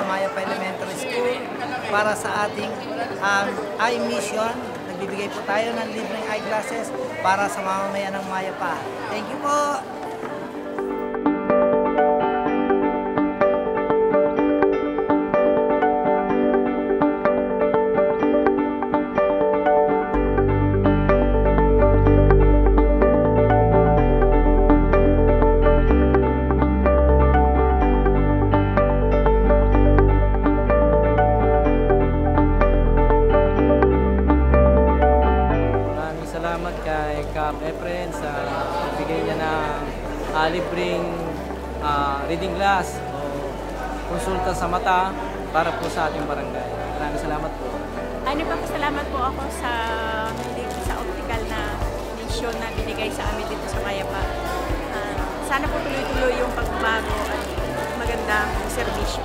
sa Mayapa Elementary School para sa ating eye mission. Nagbibigay po tayo ng libreng eyeglasses para sa mamamayan ng Mayapa. Thank you po! Salamat kay Kap Efren sa pagbigay niya ng libreng reading glass o konsulta sa mata para po sa ating barangay. Maraming salamat po. Nagpapasalamat po ako sa optical na mission na binigay sa amin dito sa Mayapa. Sana po tuloy-tuloy yung pagbabago at magandang serbisyo.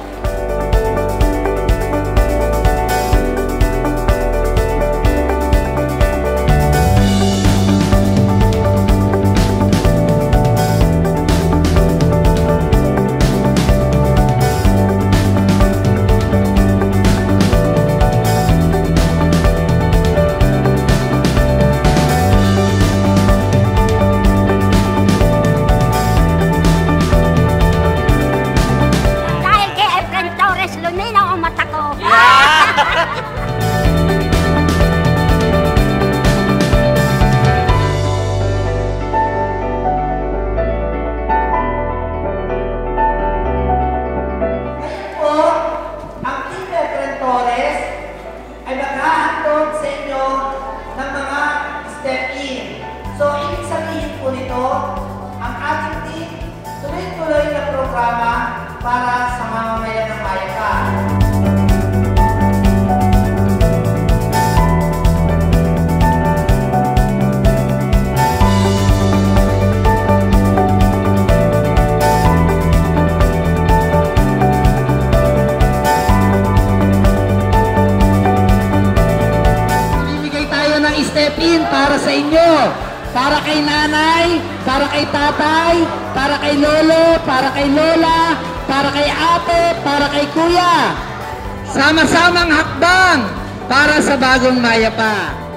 So, ibig sabihin po nito, ang ating team, tuloy-tuloy na programa para sa mamamayan ng Mayapa. Ibibigay tayo ng step-in para sa inyo. Para kay nanay, para kay tatay, para kay lolo, para kay lola, para kay ate, para kay kuya. Sama-samang hakbang para sa bagong Mayapa.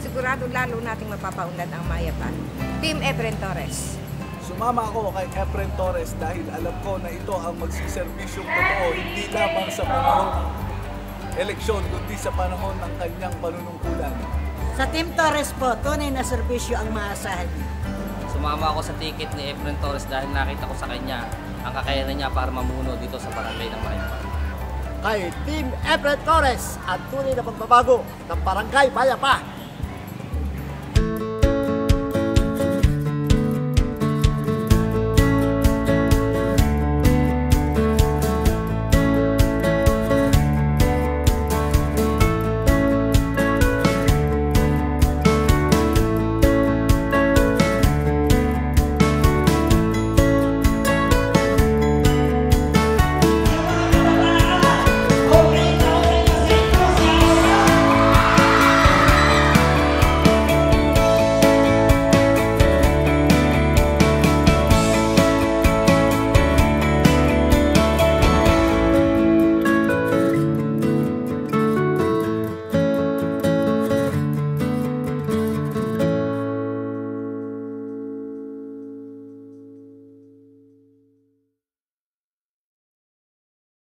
Sigurado lalo nating mapapaunlad ang Mayapa. Team Efren Torres. Sumama ako kay Efren Torres dahil alam ko na ito ang magsiserbisyong totoo hindi lamang sa panahon ng eleksyon kundi sa panahon ng kanyang panunungkulan. Sa Team Torres po, tunay na serbisyo ang maasahan niyo. Sumama ako sa ticket ni Efren Torres dahil nakita ko sa kanya ang kakayanan niya para mamuno dito sa barangay ng Mayapa. Kay Team Efren Torres, ang tunay na pagbabago ng Barangay Mayapa.